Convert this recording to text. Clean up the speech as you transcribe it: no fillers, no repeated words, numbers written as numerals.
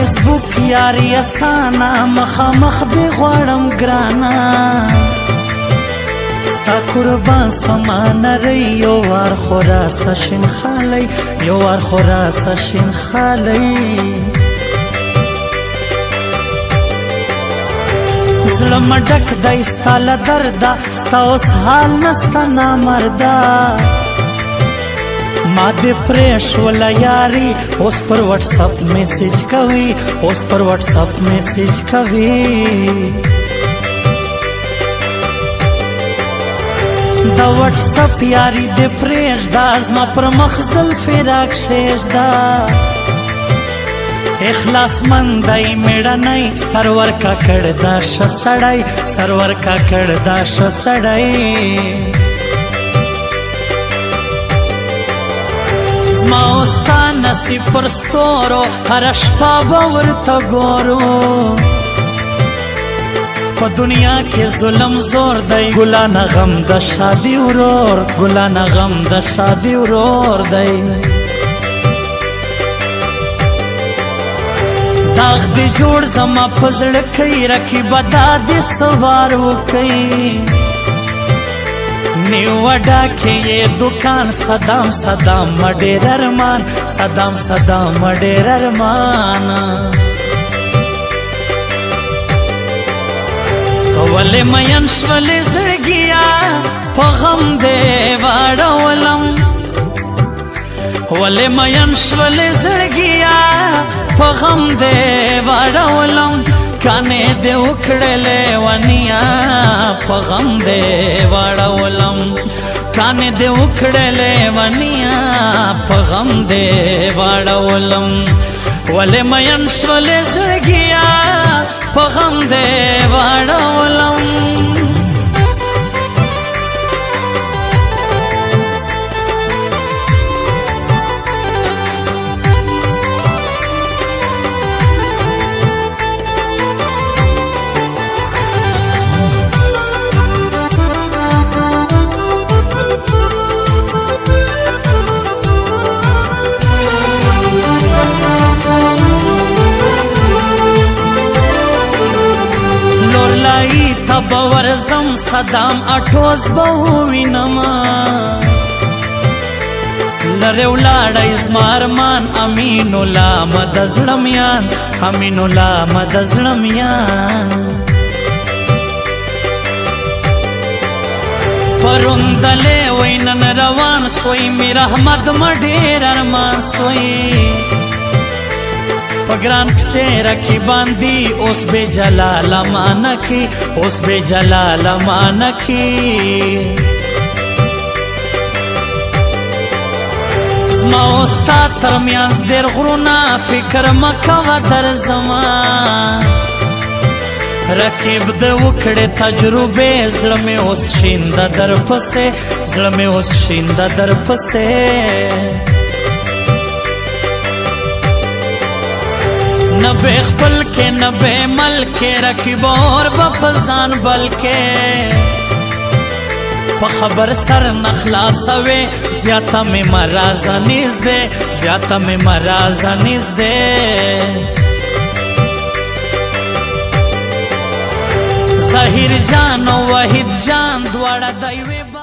فیسبوک یاری اسانا مخامخ دی غواړم ګرانا ستا قربان سمان ری یو وار خوراسه شین خالی یو وار خوراسه شین خالی زړه مې ډک دی ستا له درده ستا اوس حال نسته نامرده ما دې پرېښوله یاري اوس پر وټساپ میسیج کوي اوس پر وټساپ میسیج کوي د وټساپ یاري دې پرېږده زما پر مخ زلفې راکښېږده اخلاص مندی میړنی سرور کاکړ دا ښه سړی سرور کاکړ دا ښه سړی زما او ستا نصیب پر ستورو هره شپه به ورته ګورو په دنیا کې ظلم زور دی ګلانه غم د شادي ورور ګلانه غم د شادي ورور دی داغ دی جوړ زما په زړه کې رقیبه دا دې سوار وکړي نیوډا کې یې دکان صدام صدام ډېر ارمان صدام صدام ډېر ارمان ولې مین شولې زړګیا په غم دې واړولم ولې مین شولې زړګیا په غم دې واړولم کانې دې وکړلې ونیا په غم دې واړولم کانې دې وکړلې ونیا په غم دې واړولم ولې مین شولې زړګیا په غم دې واړولم ورزم صدام اټوز به ووینما لرې ولاړی زما ارمان امین الله مد زړه میان امین الله مد زړه میان پروندلې وای نن روان سوی میر احمد م ډېر ارمان سوی پگران کسے رکھی باندی اس بے جلال مانکی اس بے جلال مانکی زما اوستا ترمیانز دیر غرونا فکر مکوه در زمان رکیب ده وکڑی تجربه زلمی اوس شینده در پسه زلمی اوس شینده در پسه نبے خپل کے نبے مل کے رکیب اور بفزان بل کے پا خبر سر نخلاصوے زیادہ میں مرازہ نیز دے زیادہ میں مرازہ نیز دے ظاہر جان و وحید جان دوارا دائیوے